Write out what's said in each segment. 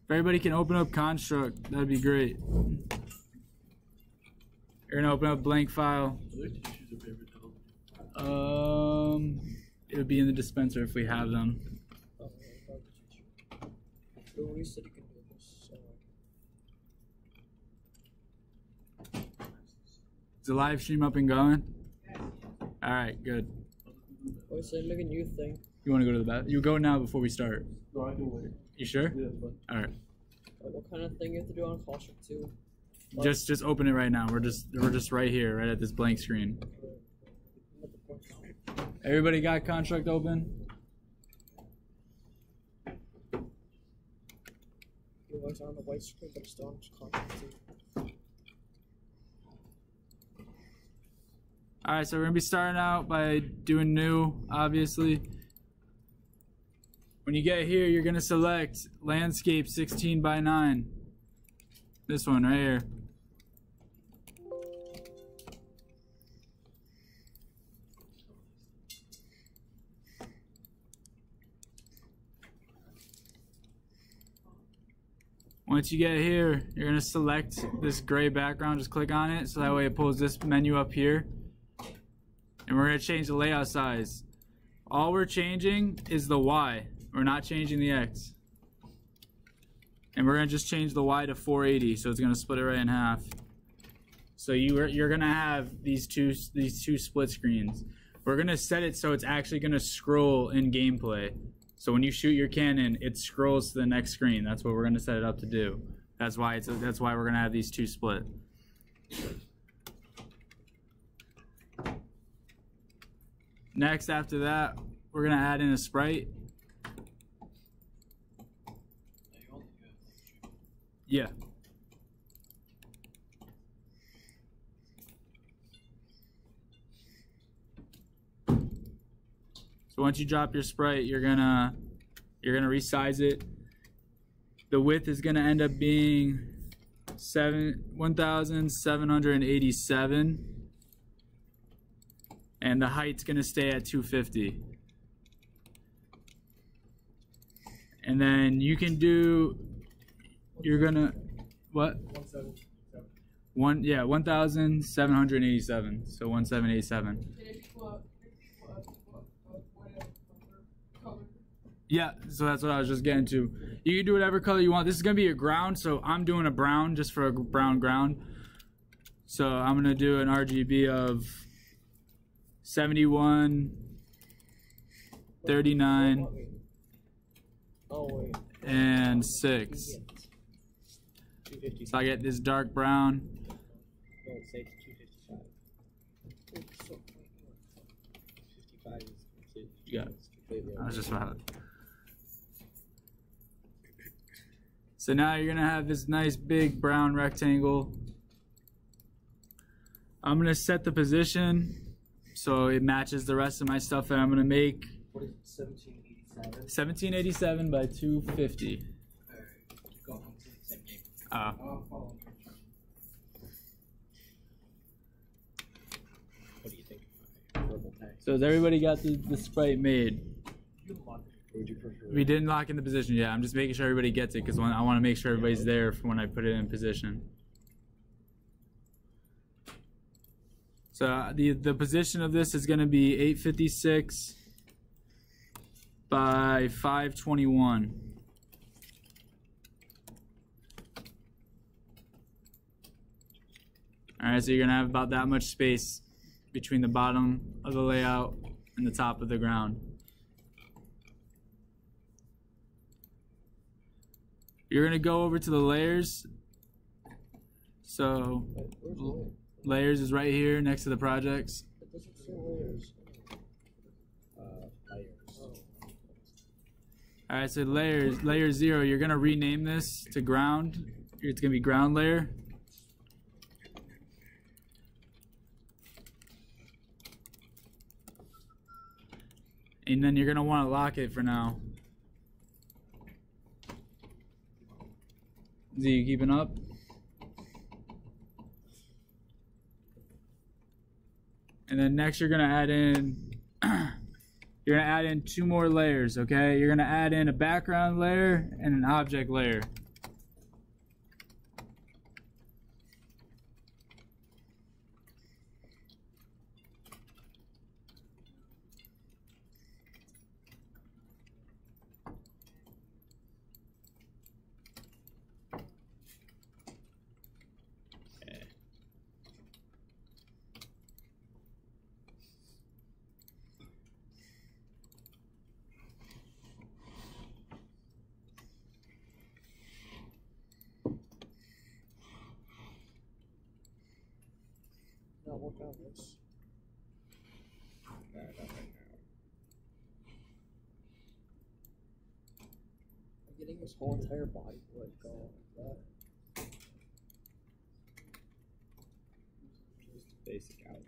If everybody can open up Construct, that'd be great. You're gonna open up blank file. It would be in the dispenser if we have them. Is the live stream up and going? All right, good. Oh, so make a new thing. You want to go to the bathroom? You go now before we start. No, I can wait. You sure? Yeah, but All right. What kind of thing you have to do on Construct 2? Just open it right now. We're just right here, right at this blank screen. Everybody got Construct open? It was on the white screen, but it's still on Construct 2. Alright, so we're going to be starting out by doing new, obviously. When you get here, you're going to select Landscape 16 by 9. This one right here. Once you get here, you're going to select this gray background. Just click on it so that way it pulls this menu up here. And we're going to change the layout size. All we're changing is the Y. We're not changing the X. And we're going to just change the Y to 480, so it's going to split it right in half. So you're going to have these two split screens. We're going to set it so it's actually going to scroll in gameplay. So when you shoot your cannon, it scrolls to the next screen. That's what we're going to set it up to do. That's why we're going to have these two split. Next, after that, we're going to add in a sprite. Yeah. So once you drop your sprite, you're gonna resize it. The width is gonna end up being 1,787. And the height's gonna stay at 250. And then you can do, you're gonna, what? 1,787. So 1,787. Yeah, so that's what I was just getting to. You can do whatever color you want. This is gonna be a ground, so I'm doing a brown just for a brown ground. So I'm gonna do an RGB of 71, 39, and 6. So I get this dark brown. No, say it's 255. 55 is completely. Yeah, I was just about. So now you're gonna have this nice big brown rectangle. I'm gonna set the position so it matches the rest of my stuff that I'm gonna make. what is it? 1787. 1787 by 250. Go home to the same game. What do you think? So has everybody got the sprite made? Would you prefer? We didn't lock in the position yet. I'm just making sure everybody gets it because I want to make sure everybody's there for when I put it in position. So the position of this is going to be 856 by 521. All right, so you're going to have about that much space between the bottom of the layout and the top of the ground. You're going to go over to the layers. So layers is right here next to the projects. All right, so layer 0, you're going to rename this to ground. It's going to be ground layer. And then you're going to want to lock it for now. Z, you keeping up? And then next you're gonna add in you're gonna add in 2 more layers, okay? You're gonna add in a background layer and an object layer. now, Liz. Not right now. I'm getting this whole entire body wood going like that. Just basic outline.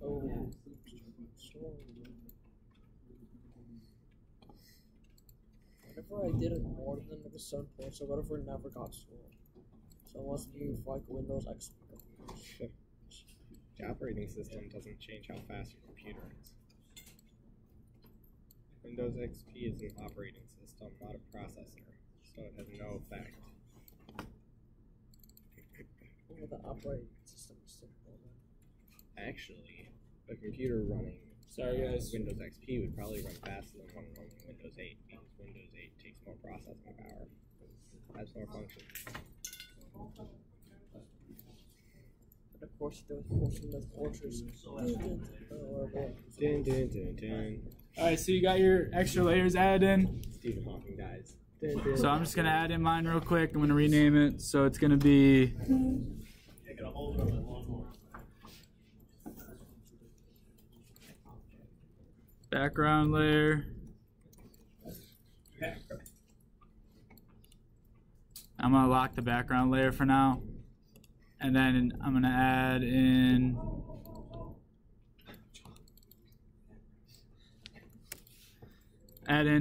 Oh, so whenever I did it more than like a certain point, so whatever never got stolen. So unless you like Windows XP computers. The operating system doesn't change how fast your computer is. Windows XP is an operating system, not a processor, so it has no effect. Oh, the operating system is simple. Actually, a computer running Windows XP would probably run faster than one running Windows 8 because Windows 8 takes more processing power, has more functions. And of course, there was portion of Fortress. Dun, dun, dun, dun. Alright, so you got your extra layers added in. Stephen Hawking dies. Dun, dun. So I'm just gonna add in mine real quick. I'm gonna rename it. So it's gonna be background layer. I'm gonna lock the background layer for now. And then I'm gonna add in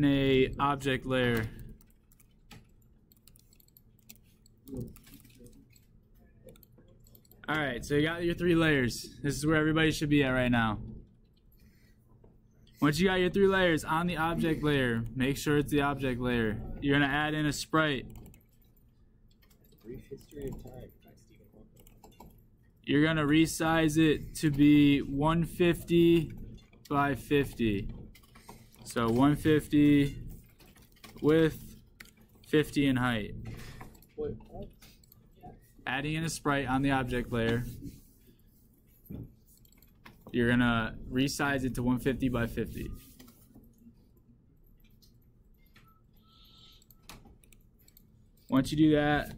a object layer. Alright, so you got your 3 layers. This is where everybody should be at right now. Once you got your 3 layers on the object layer, make sure it's the object layer. You're gonna add in a sprite. Brief History of Time by Stephen Hawking. You're gonna resize it to be 150 by 50. So 150 width, 50 in height. Wait, what? Adding in a sprite on the object layer. You're gonna resize it to 150 by 50. Once you do that,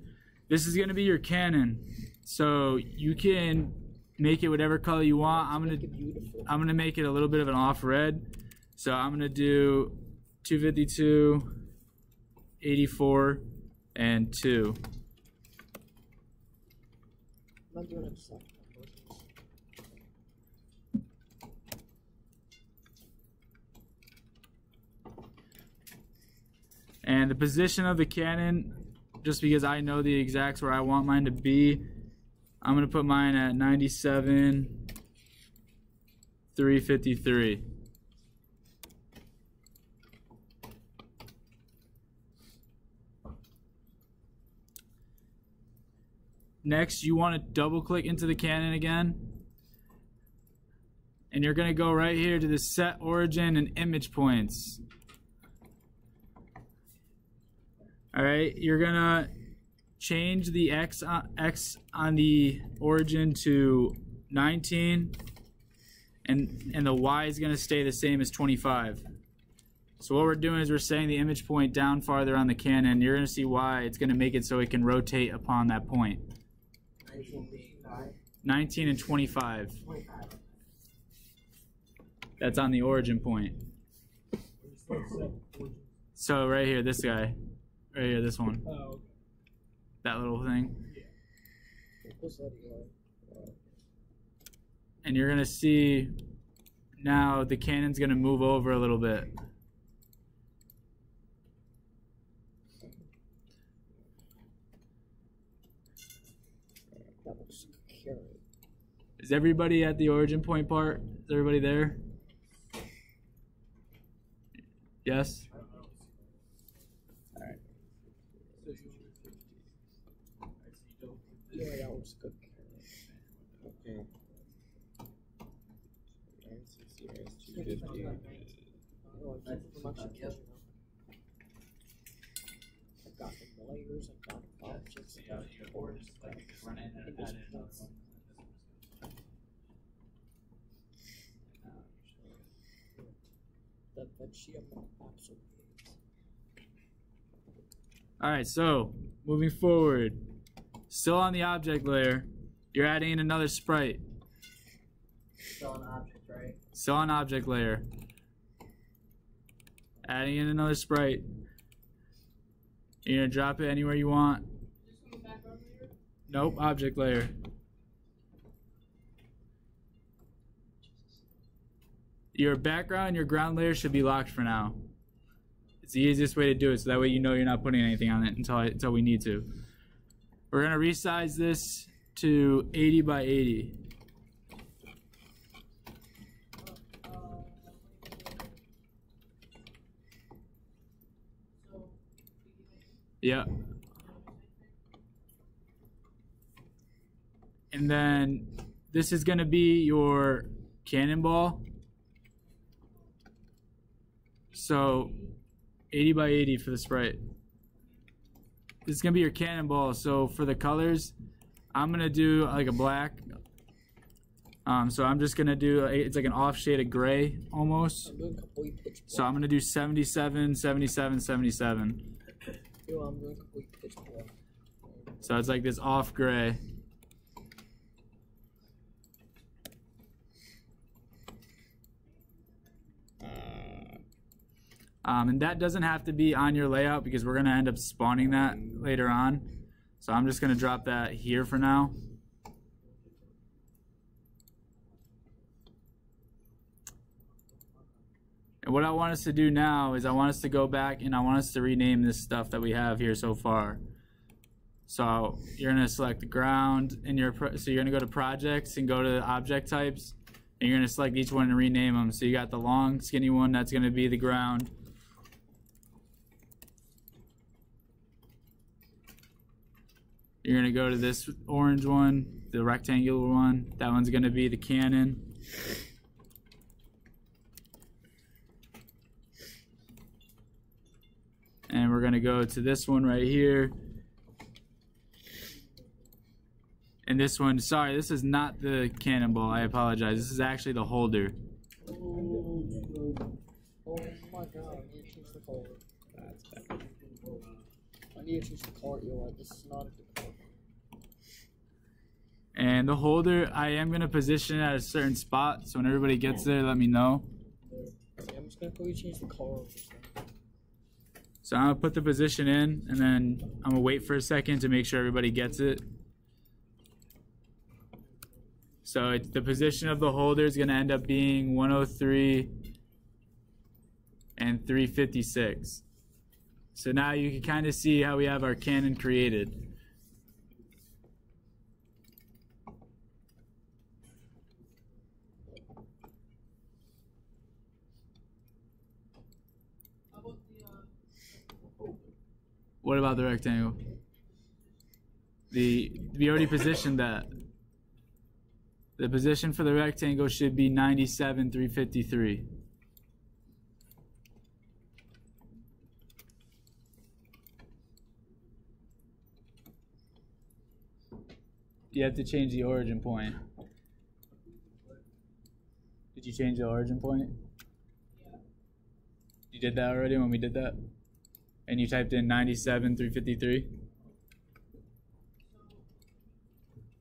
this is gonna be your cannon. So you can make it whatever color you want. I'm gonna make it a little bit of an off red. So I'm gonna do 252, 84, and 2. I'm not doing it stuff. And the position of the cannon, just because I know the exacts where I want mine to be, I'm gonna put mine at 97, 353. Next, you want to double click into the cannon again. And you're going to go right here to the set origin and image points. Alright, you're going to change the X on the origin to 19. And the Y is going to stay the same as 25. So what we're doing is we're setting the image point down farther on the cannon. You're going to see why. It's going to make it so it can rotate upon that point. 19 and 25. That's on the origin point. So right here, this guy. Right here, this one. Oh, okay. That little thing. What's that? And you're gonna see now the cannon's gonna move over a little bit. That looks scary. Is everybody at the origin point part? Is everybody there? Yes? Alright. Yeah, that looks good. Okay. 960 minus 250. Oh, I keep from actually catching up. I've got the layers, I've got objects. Or just like run in and add in another one. Da Vinci absolutely. Alright, so moving forward, still on the object layer, you're adding in another sprite. Still an object, right? Still on object layer. Adding in another sprite. You're gonna drop it anywhere you want. Nope, object layer. Your background and your ground layer should be locked for now. It's the easiest way to do it, so that way you know you're not putting anything on it until we need to. We're gonna resize this to 80 by 80. Yeah. And then this is gonna be your cannonball. So 80 by 80 for the sprite. This is gonna be your cannonball. So for the colors, I'm gonna do like a black. So I'm just gonna do it's like an off shade of gray almost. I'm doing complete pitch black. So I'm gonna do 77, 77, 77. Yo, I'm doing complete pitch black. So it's like this off gray. And that doesn't have to be on your layout because we're gonna end up spawning that later on. So I'm just gonna drop that here for now. And what I want us to do now is I want us to go back and I want us to rename this stuff that we have here so far. So you're gonna select the ground and so you're gonna go to projects and go to object types and you're gonna select each one and rename them. So you got the long skinny one, that's gonna be the ground. You're gonna go to this orange one, the rectangular one. That one's gonna be the cannon. And we're gonna go to this one right here. And this one, sorry, this is not the cannonball, I apologize. This is actually the holder. Oh my god, I need to change the color. That's better. I need to change the color. You're right, this is not a good color. And the holder, I am gonna position it at a certain spot, so when everybody gets there, let me know. Okay, I'm just gonna quickly change the color of this thing. So I'm gonna put the position in, and then I'm gonna wait for a second to make sure everybody gets it. So the position of the holder is gonna end up being 103 and 356. So now you can kind of see how we have our cannon created. What about the rectangle? We already positioned that. The position for the rectangle should be 97, 353. You have to change the origin point. Did you change the origin point? You did that already when we did that? And you typed in 97, 353?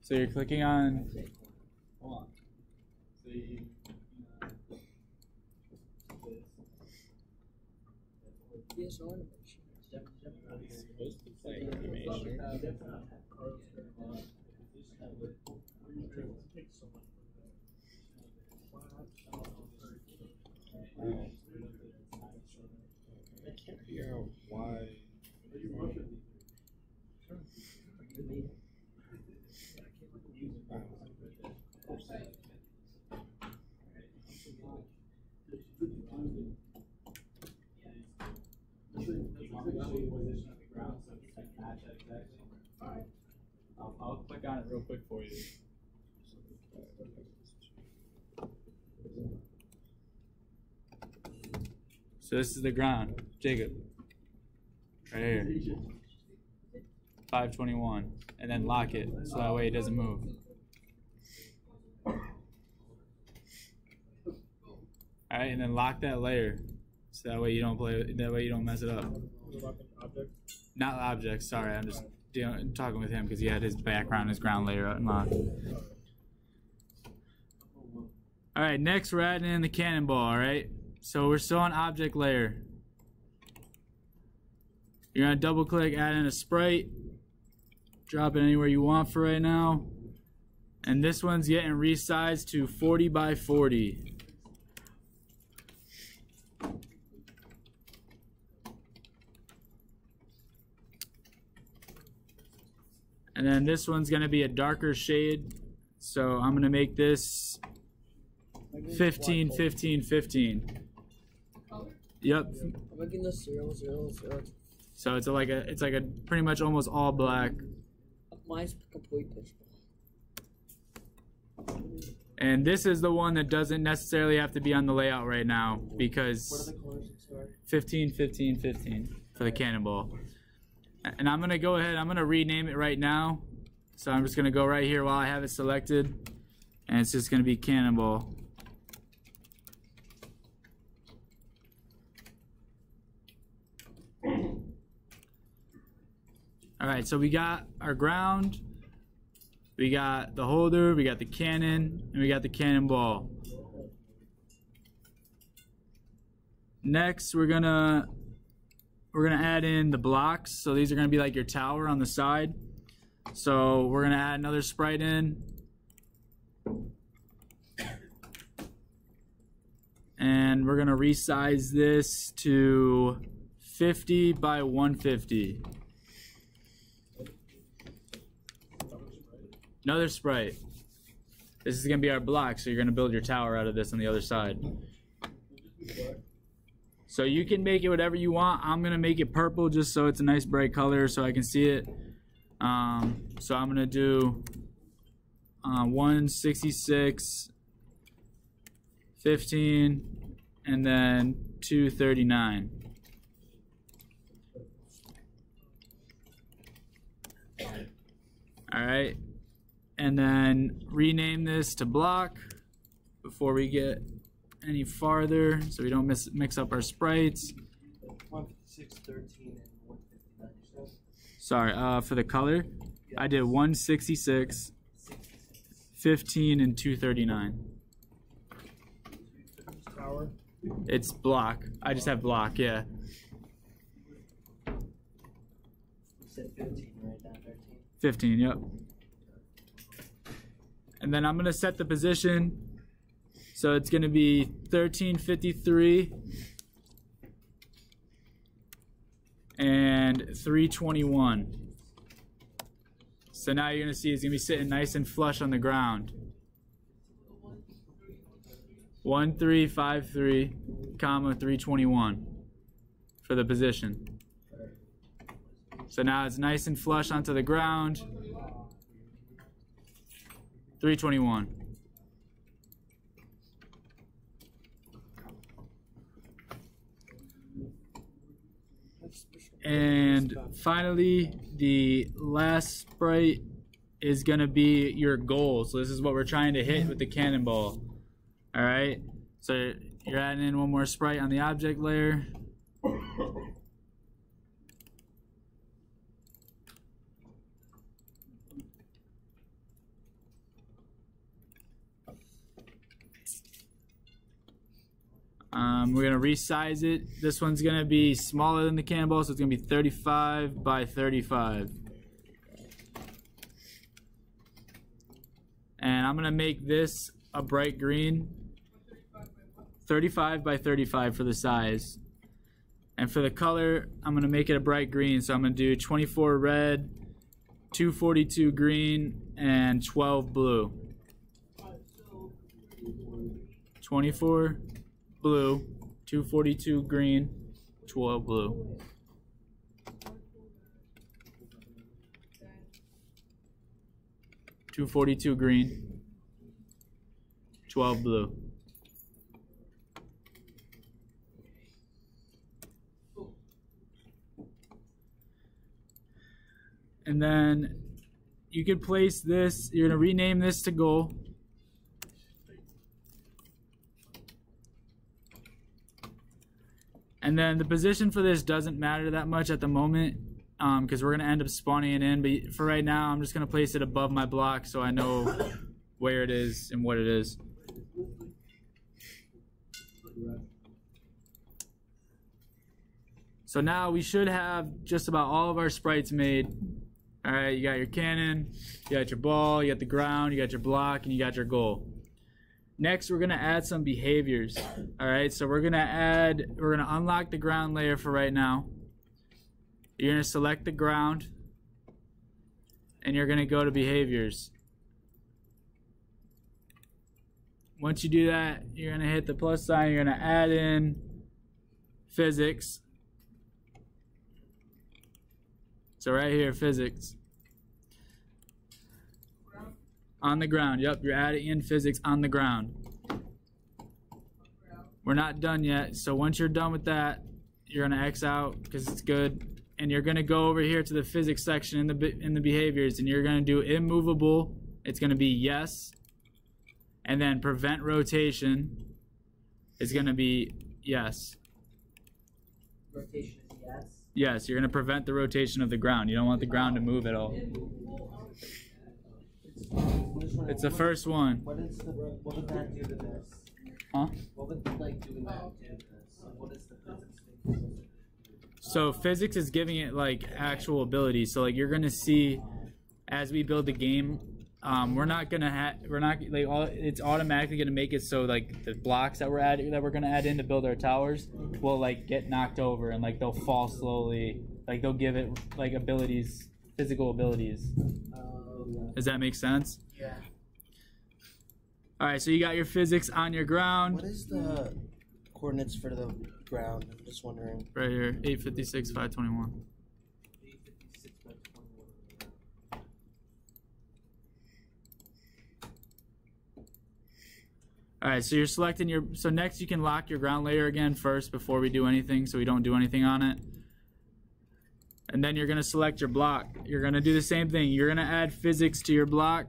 So you're clicking on... Hold on. So you... Yes, animation. It's supposed to play animation. I can't figure out why. I'll click on it real quick for you. So this is the ground, Jacob. Right here. 521, and then lock it so that way it doesn't move. All right, and then lock that layer so that way you don't mess it up. Object. Not objects. Sorry, I'm just talking with him because he had his background, his ground layer unlocked. All right, next we're adding in the cannonball. All right, so we're still on object layer. You're gonna double click, add in a sprite, drop it anywhere you want for right now, and this one's getting resized to 40 by 40. And then this one's gonna be a darker shade, so I'm gonna make this 15, 15, 15. Yep. I'm making this 0, 0, 0. So it's like a pretty much almost all black. Mine's complete pitch black. And this is the one that doesn't necessarily have to be on the layout right now What are because the colors? I'm sorry. 15, 15, 15 for the cannonball. And I'm gonna go ahead, I'm gonna rename it right now. So I'm just gonna go right here while I have it selected, and it's just gonna be cannonball. All right, so we got our ground, we got the holder, we got the cannon, and we got the cannonball. Next, we're gonna add in the blocks. So these are gonna be like your tower on the side. So we're gonna add another sprite in. And we're gonna resize this to 50 by 150. Another sprite. This is gonna be our block, so you're gonna build your tower out of this on the other side. So you can make it whatever you want. I'm gonna make it purple just so it's a nice bright color so I can see it. So I'm gonna do 166, 15, and then 239. All right, and then rename this to block before we get any farther so we don't mix up our sprites. 156, 13, and 159. You said? Sorry, for the color, I did 166, 15, and 239. Tower. It's block. I just have block, yeah. You said 15, right? Not 13. 15, yep. And then I'm gonna set the position. So it's gonna be 1353 and 321. So now you're gonna see it's gonna be sitting nice and flush on the ground. 1353, comma 321 for the position. So now it's nice and flush onto the ground. 321. And finally, the last sprite is gonna be your goal. So this is what we're trying to hit with the cannonball. All right. So you're adding in one more sprite on the object layer. We're gonna resize it. This one's gonna be smaller than the cannonball, so it's gonna be 35 by 35. And I'm gonna make this a bright green. 35 by 35 for the size. And for the color, I'm gonna make it a bright green. So I'm gonna do 24 red, 242 green, and 12 blue. 24 blue, 242 green, 12 blue. .242 green, 12 blue. And then you could place this, you're going to rename this to goal. And then the position for this doesn't matter that much at the moment because we're going to end up spawning it in. But for right now, I'm just going to place it above my block so I know where it is and what it is. So now we should have just about all of our sprites made. All right, you got your cannon, you got your ball, you got the ground, you got your block, and you got your goal. Next, we're gonna add some behaviors. All right, so we're gonna unlock the ground layer for right now. You're gonna select the ground, and you're gonna go to behaviors. Once you do that, you're gonna hit the plus sign, you're gonna add in physics. So right here, physics. On the ground, yep, you're adding in physics on the ground. We're not done yet, so once you're done with that, you're gonna X out because it's good. And you're gonna go over here to the physics section in the behaviors, and you're gonna do immovable. It's gonna be yes. And then prevent rotation is gonna be yes. Rotation is yes. Yes, you're gonna prevent the rotation of the ground. You don't want the ground to move at all. It's the first one. What would that do to this? Huh? What would like doing that do to this? So what is the physics thing? So physics is giving it like actual abilities. So like you're gonna see as we build the game, it's automatically gonna make it so like the blocks that we're gonna add in to build our towers will like get knocked over and like they'll fall slowly. Like they'll give it like abilities, physical abilities. Does that make sense? Yeah. All right, so you got your physics on your ground. What is the coordinates for the ground? I'm just wondering. Right here, 856, 521. 856 by 21. All right, so you're selecting so next you can lock your ground layer again first before we do anything, so we don't do anything on it. And then you're gonna select your block. You're gonna do the same thing. You're gonna add physics to your block.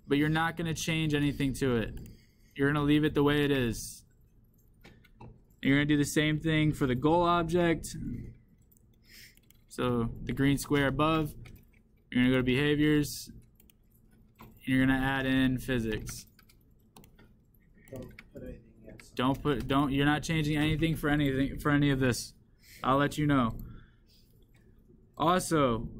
But you're not gonna change anything to it. You're gonna leave it the way it is. You're gonna do the same thing for the goal object. So the green square above, you're gonna go to behaviors. You're gonna add in physics. Don't put anything yes. You're not changing anything for any of this. I'll let you know. Also,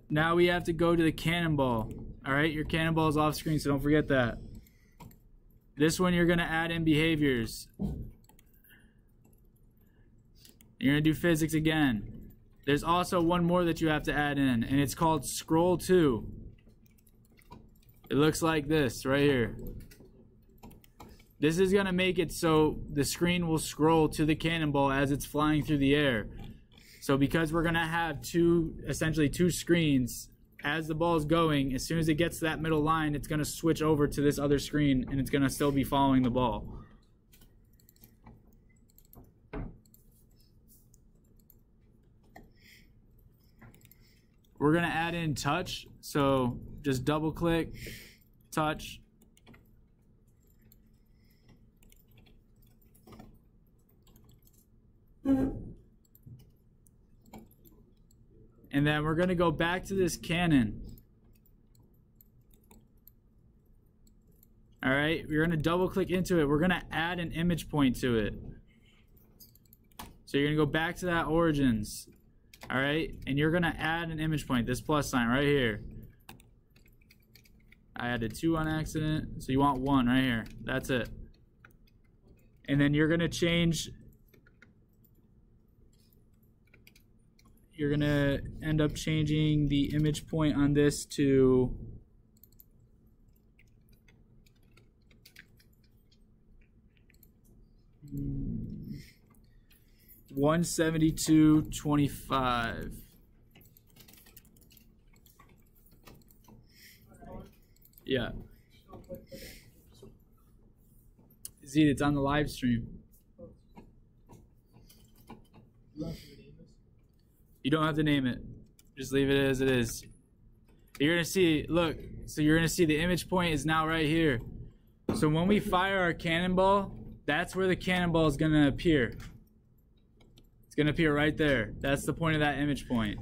now we have to go to the cannonball. All right, your cannonball is off screen, so don't forget that. This one you're gonna add in behaviors. You're gonna do physics again. There's also one more that you have to add in, and it's called scroll to. It looks like this right here. This is gonna make it so the screen will scroll to the cannonball as it's flying through the air. So because we're gonna have essentially two screens, as the ball is going, as soon as it gets to that middle line, it's gonna switch over to this other screen and it's gonna still be following the ball. We're gonna add in touch, so just double click, touch. And then we're gonna go back to this cannon. All right, we're gonna double click into it. We're gonna add an image point to it. So you're gonna go back to that origins. All right, and you're gonna add an image point, this plus sign right here. I added 2 on accident, so you want 1 right here. That's it. And then you're gonna change. You're gonna end up changing the image point on this to 172.25. Yeah. Z, it's on the live stream. You don't have to name it. Just leave it as it is. You're gonna see, look, so you're gonna see the image point is now right here. So when we fire our cannonball, that's where the cannonball is gonna appear. It's gonna appear right there. That's the point of that image point.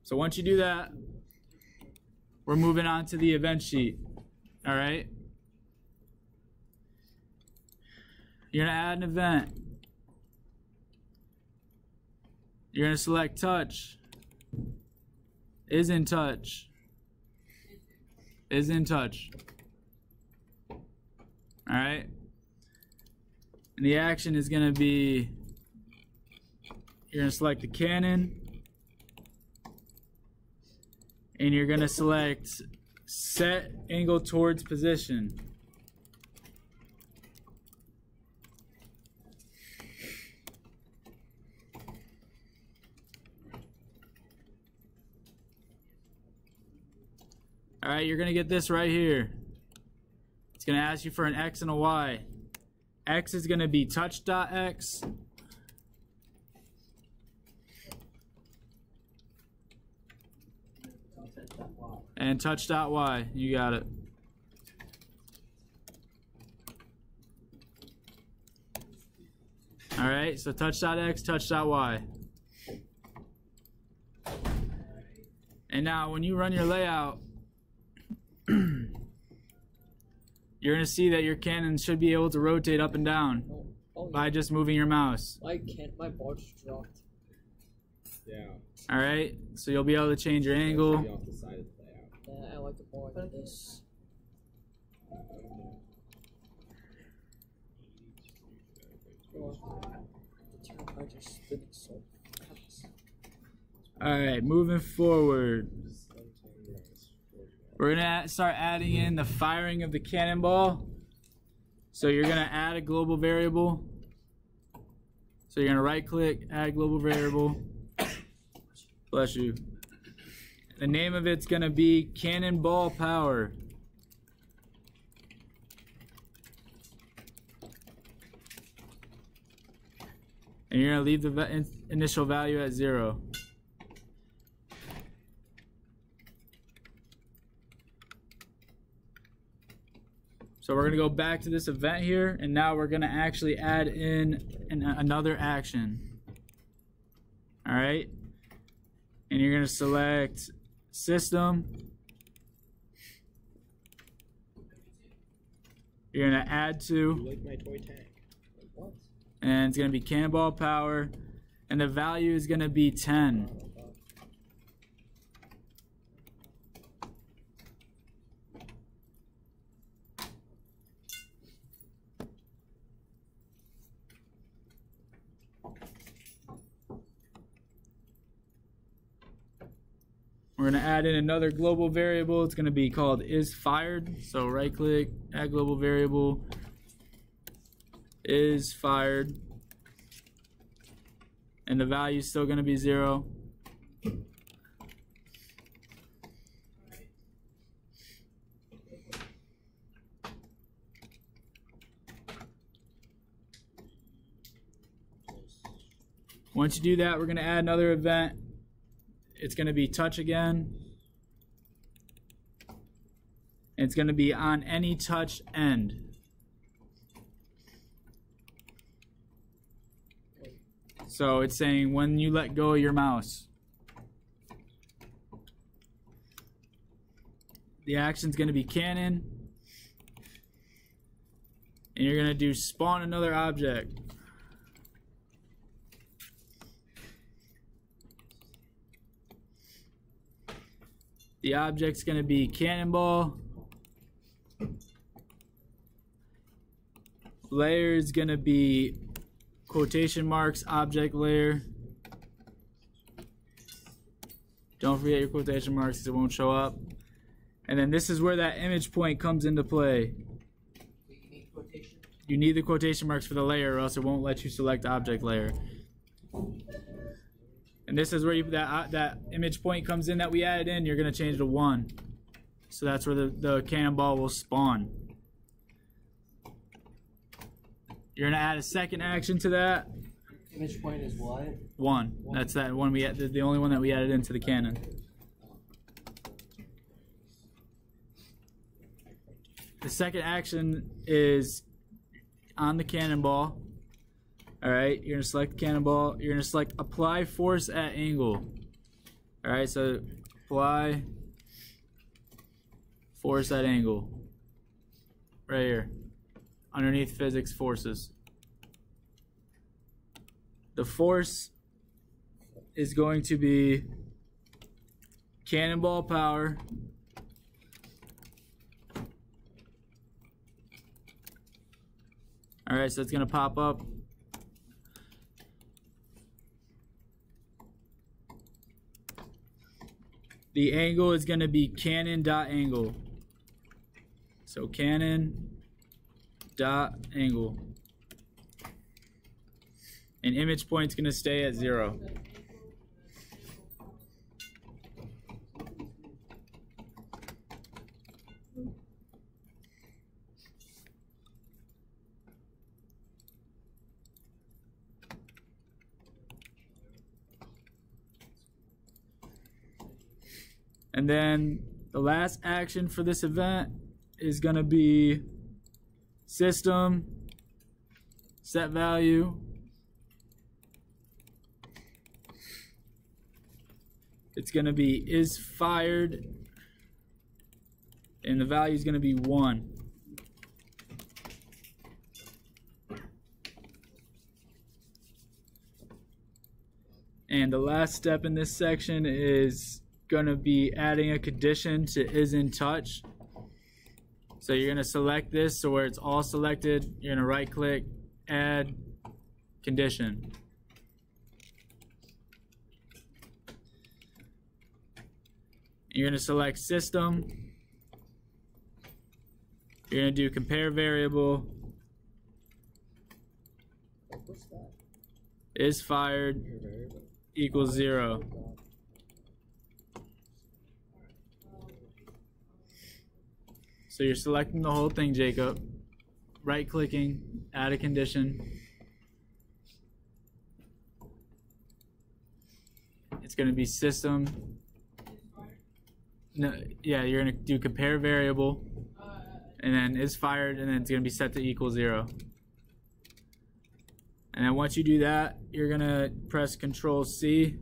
So once you do that, we're moving on to the event sheet. All right? You're gonna add an event. You're gonna select touch. Is in touch. Is in touch. All right? And the action is gonna be, you're gonna select the cannon. And you're gonna select set angle towards position. All right, you're gonna get this right here. It's gonna ask you for an X and a Y. X is gonna be touch.x. And touch.y. You got it. All right, so touch.x, touch.y. And now when you run your layout, you're going to see that your cannon should be able to rotate up and down by just moving your mouse. I can't. My ball just dropped. Yeah. All right, so you'll be able to change your angle. Be off the side of the layout. Yeah, I like the ball like this. I just spinning so fast. All right, moving forward. We're gonna start adding in the firing of the cannonball. So you're gonna add a global variable. So you're gonna right click, add global variable. Bless you. The name of it's gonna be cannonball power. And you're gonna leave the initial value at 0. So we're going to go back to this event here, and now we're going to actually add in another action. All right? And you're going to select System. You're going to add to. You like my toy tank? What? And it's going to be cannonball power. And the value is going to be 10. We're going to add in another global variable. It's going to be called isFired. So right click, add global variable, isFired. And the value is still going to be 0. Once you do that, we're going to add another event. It's going to be touch again. And it's going to be on any touch end. So it's saying when you let go of your mouse. The action's going to be cannon. And you're going to do spawn another object. The object's going to be cannonball. Layer is going to be quotation marks, object layer. Don't forget your quotation marks because it won't show up. And then this is where that image point comes into play. You need the quotation marks for the layer or else it won't let you select object layer. And this is where that image point comes in that we added in. You're going to change to 1. So that's where the cannonball will spawn. You're gonna add a second action to that. Image point is what? 1. That's that one we added, the only one that we added into the cannon. The second action is on the cannonball. Alright, you're gonna select cannonball. You're gonna select apply force at angle. Alright, so apply force at angle. Right here. Underneath physics forces. The force is going to be cannonball power Alright, so it's going to pop up. The angle is going to be cannon dot angle. So cannon dot angle. And image point's going to stay at 0. And then the last action for this event is going to be system, set value, it's going to be is fired, and the value is going to be 1. And the last step in this section is going to be adding a condition to is in touch. So you're going to select this, so where it's all selected, you're going to right click, add condition. You're going to select system. You're going to do compare variable What's that? is fired equals 0. So you're selecting the whole thing, Jacob. Right clicking, add a condition. It's going to be system. No, yeah, you're going to do compare variable, and then is fired, and then it's going to be set to equal 0. And then once you do that, you're going to press Control C.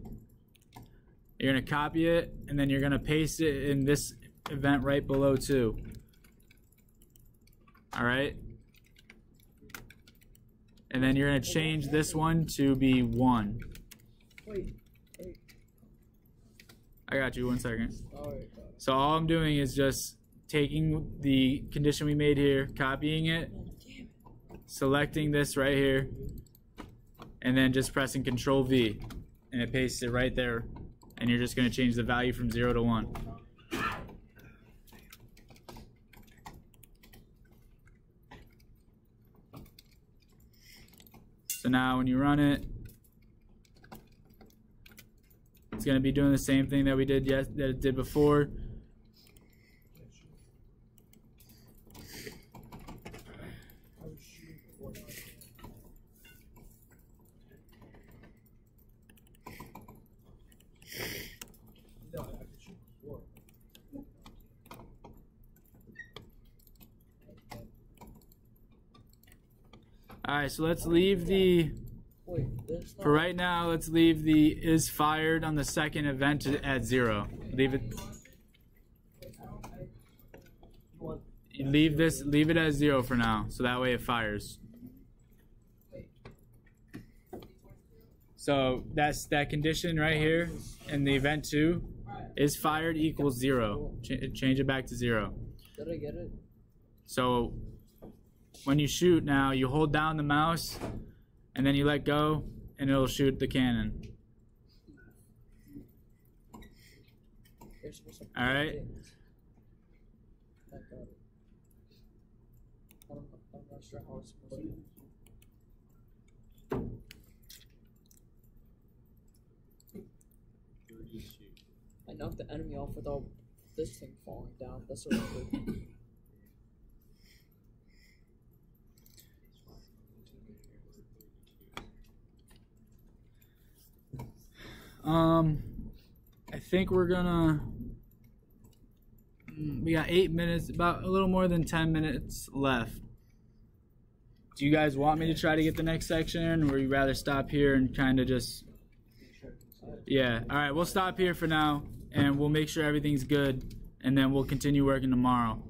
You're going to copy it, and then you're going to paste it in this event right below too. Alright? And then you're going to change this one to be 1. Wait. I got you, 1 second. Alright. So all I'm doing is just taking the condition we made here, copying it, selecting this right here, and then just pressing Control V, and it pastes it right there. And you're just going to change the value from 0 to 1. So now when you run it, it's going to be doing the same thing that we did that it did before. Alright, so let's leave the, for right now, let's leave the is fired on the second event at 0. Leave it, leave it at 0 for now, so that way it fires. So that's that condition right here in the event 2, is fired equals 0. Change it back to 0. Did I get it? So when you shoot now, you hold down the mouse and then you let go and it'll shoot the cannon. Alright? I'm not sure how it's supposed to. I knocked the enemy off without this thing falling down. That's a record. I think we're gonna. We got 8 minutes, about a little more than 10 minutes left. Do you guys want me to try to get the next section in, or would you rather stop here and kind of just? Yeah. All right. We'll stop here for now, and we'll make sure everything's good, and then we'll continue working tomorrow.